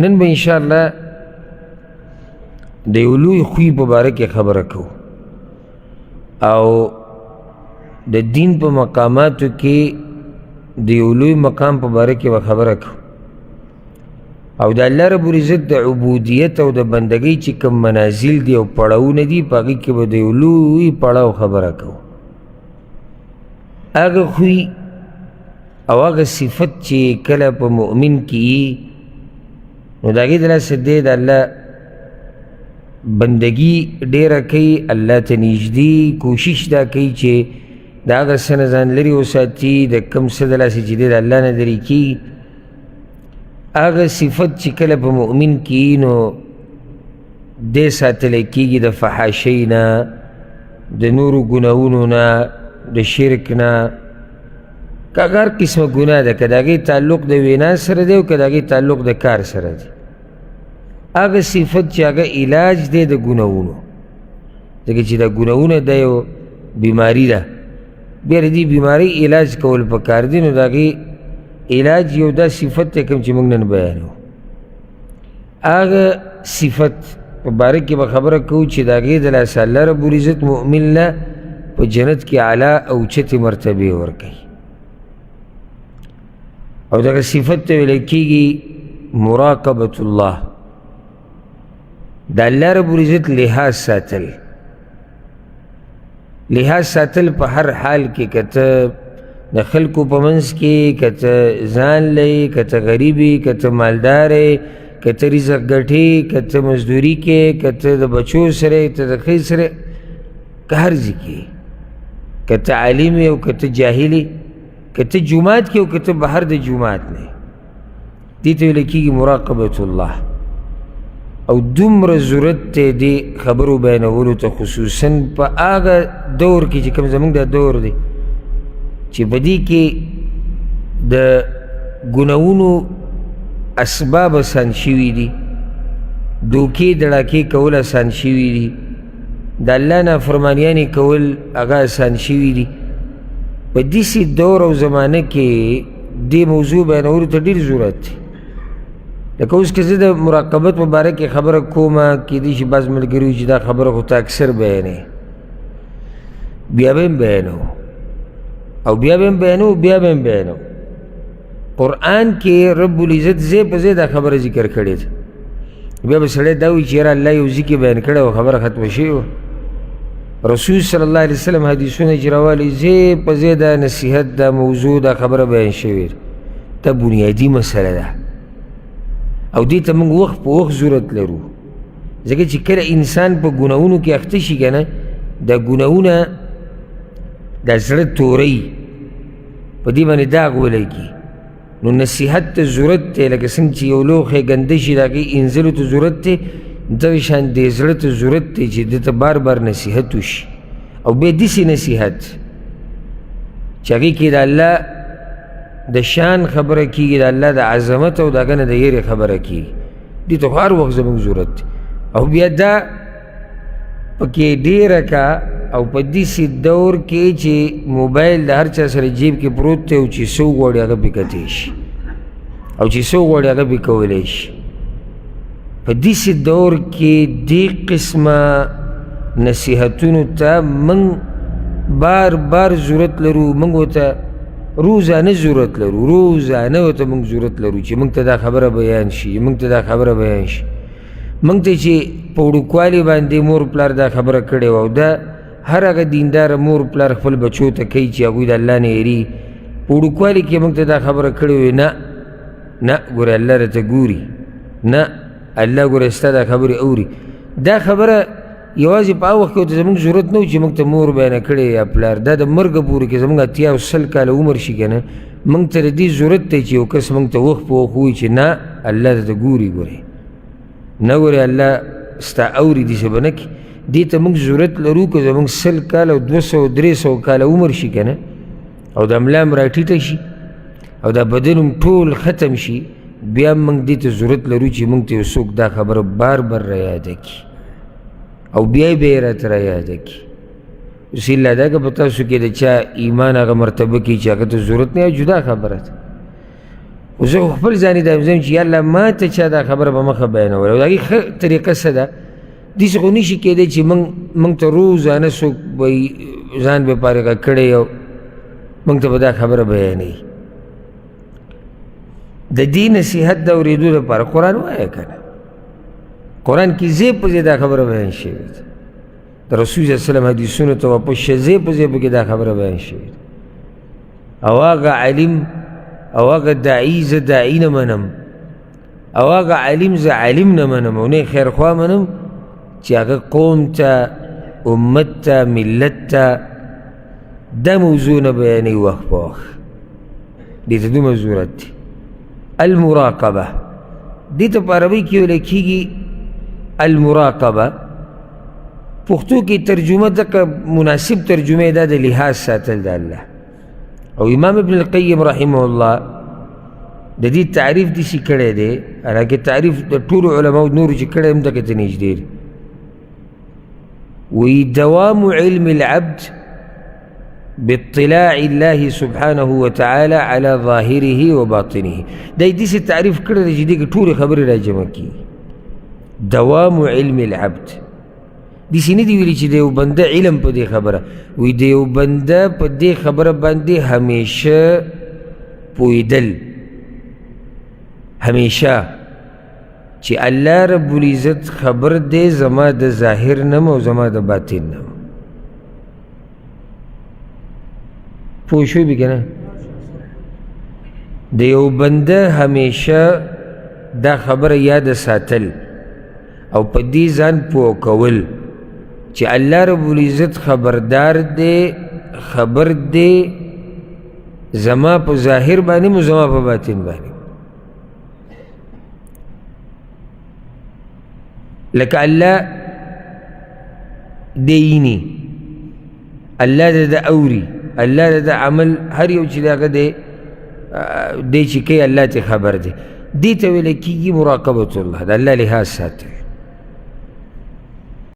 نن به انشاءالله د یو لوی خوی په باره کې خبره کوو او د دین په مقاماتو کې د یو لوی مقام په باره کې به خبره کوو او د الله رب العزت د عبودیت او د بندګۍ چې کوم منازل دي او پړاوونه دي په هغې کې به د یو لوی پړاو خبره کوو. هغه خوی او هغه صفت چې کله په مؤمن کې وي نو د هغې د لاسه دی د الله بندگی ډیره کوي، الله ته نږدې کوشش دا کوي چې د هغه څه نه ځان لرې وساتي، د کوم څه د لاسه چې دی د الله نه لرې کېږي. هغه صفت چې کله په مؤمن کې وي نو دی ساتلی کېږي د فحاشۍ نه، د نورو ګناهونو نه، د شرک نه، که هر قسمه ګناه ده، که د هغې تعلق د وینا سره دی او که د هغې تعلق د کار سره دی. هغه صفت چې هغه علاج دی د ګناهونو، ځکه چې دا ګناهونه دا یو بیماری ده، بیا د دې بیمارۍ علاج کول پکار دي. نو د هغې علاج یو دا صفت دی کوم چې موږ نن بیانوو. هغه صفت په باره کې به خبره کوو چې د هغې د لاسه الله رب العزت مؤمن له په جنت کې اعلی او چتې مرتبې ورکوي او دغه صفت ته ویلی کېږي مراقبة الله، د الله رب العزت لحاظ ساتل. لحاظ ساتل په هر حال کې، که ته د خلکو په منځ کې، که ته ځان لرې، که ته غریب یې، که ته مالدار یې، که ته رزق ګټې، که ته مزدوري کې، که ته د بچو سره، که ته د ښځې سره، که هر ځای کې، که ته عالم یې او که ته جاهل یې، که ته جومات کې او که ته بهر د جومات نه یې، دې ته ویلی کېږي مراقبة الله. او دومره ضرورت دی دې خبرو بیانولو ته، خصوصا په هغه دور کې چې کوم زموږ دا دور دی چې په دې کې د ګناهونو اسباب اسان شوي دي، دوکې دړاکې کول اسان شوي دي، د الله نافرمانیانې کول هغه اسان شوي دي. په داسې دور او زمانه کې دې موضوع بیانولو ته ډېر ضرورت دی. لکه اوس که زه د مراقبت په باره کې خبره کومه، کیدای شي بعض ملګري وي چې دا خبره خو ته اکثر بیانوې، بیا به هم بیانوو او بیا به هم بیانوو بیا به هم بیانوو. قرآن کې رب العزت ځای په ځای دا خبره ذکر کړې ده. بیا به سړی دا وایي چې یاره الله یو ځای کې بیان کړی او خبره ختمه شوې وه. رسول صلی الله علیه وسلم حدیثونه چې راوالي ځای په ځای دا نصیحت، دا موضوع، دا خبره بیان شوې ده. دا بنیادي مسله ده او دې ته موږ وخت په وخت ضرورت لرو، ځکه چې کله انسان په ګناهونو کې اخته شي که نه، دا ګناهونه دا زړه توروي، په دې باندې داغ ولګي. نو نصیحت ته ضرورت دی، لکه څنګه چې یو لوښی ګنده شي د هغې انځلو ته ضرورت دی، دغه شان دې زړه ته ضرورت دی چې دې ته بار بار نصیحت وشي. او بیا داسې نصیحت چې هغې کې د الله د شان خبره کېږي، د الله د عظمت او د هغه نه د یېرې خبره کېږي. دې ته خو هر وخت زموږ ضرورت دی. او بیا دا پکې ډېره کا او په داسې دور کې چې موبایل د هر چا سره جیب کې پروت دی او چې څه وغواړي هغه پې کتی شي او چې څه وغواړي هغه پې کولی شي. په داسې دور کې دې قسمه نصیحتونو ته موږ بار بار ضرورت لرو. موږ ورته روزانه ضرورت لرو، روزانه ورته موږ ضرورت لرو چې موږ ته دا خبره بیان شي، موږ ته دا خبره بیان شي. موږ ته چې په وړوکوالي باندې مور پلار دا خبره کړې وه او دا هر هغه دینداره مور پلار خپل بچو ته کوي چې هغوی د الله نه یېرېږي. په وړوکوالي کې موږ ته دا خبره کړې وي، نه نه ګوره الله راته ګوري، نه الله ګوره ستا دا خبرې اوري. دا خبره یوازې په هغه وخت کې ورته زموږ ضرورت نه و چې موږ ته مور بیانه کړې یا پلار. دا د مرګه پورې کې زموږ 80 او 100 کاله عمر شي که نه، موږ ته د دې ضرورت دی چې یو کس موږ ته وخت په وخت ووایي چې نه الله درته ګوري، ګورې نه ګورې الله ستا اوري، داسې به نه کړي. دې ته موږ ضرورت لرو که زموږ 100 کاله او 200 او 300 کاله عمر شي که نه، او د ملا هم راټیټه شي او دا بدن هم ټول ختم شي، بیا موږ دې ته ضرورت لرو چې موږ ته یو څوک دا خبره بار بار را یاده کړي او بیا یې به یې راته را یاده کړي. اوس الا دا که په تاسو کې د چا ایمان هغه مرتبه کې چې هغه ته ضرورت نه، جدا خبره ده. خو زه خپل ځانې دا یم چې یا الله ما ته چا دا خبره په مخه بیانوله او د هغې ښه طریقه څه ده داسې خو نشي کېدی چې موږ ته روزانه څوک به ځان به فارغه کړی او موږ ته به دا خبره بیانوي د دې نصیحت د اورېدو لپاره قرآن وایه که نه قرآن کې ځای په ځای دا خبره بیان شوې ده د رسول صلی الله علیه وسلم حدیثونو ته واپس شه ځای په ځای پکې دا خبره بیان شوې ده او هغه علم او هغه داعي زه داعي نه منم او هغه علم زه علم نه منم او نه خیرخوا منم چې هغه قوم ته امت ته ملت ته دا موضوع نه بیانوي وخت په وخت دې ته دومره ضرورت دی المراقبه دې ته په عربۍ کې ویلی کېږي المراقبه پښتو کې ترجمه ځکه مناسب ترجمه دا د لحاظ ساتل د الله او امام ابن القیم رحمه الله د دې تعریف داسې کړی دی حالانکه تعریف د ټولو علماو نورو چې کړی هم دغه ته نږدې دی وی دوام علم العبد باطلاع الله سبحانه وتعالى على ظاهره وباطنه دا داسې تعریف کړی دی چې دې کې ټولې خبرې راجمع کېږي دوام علم العبد داسې نه دي ویلي چې د یو بنده علم په دې خبره وی د یو بنده په دې خبره باندې همیشه پوهېدل همیشه چې الله رب العزت خبر دی زما د ظاهر نم او زما د باطن نم پوه شوی بی که نه د یو بنده همیشه دا خبره یاد ساتل او په دې ځان پوه کول چې الله رب العزت خبردار دی خبر دی زما په ظاهر باندې مو زما په باطن باندې لکه الله دینی الله د اوري الله د عمل هر یو چې دغه دی چې کوي الله ته خبر دی دې ته ویل کېږي مراقبة الله د الله لحاظ ساتل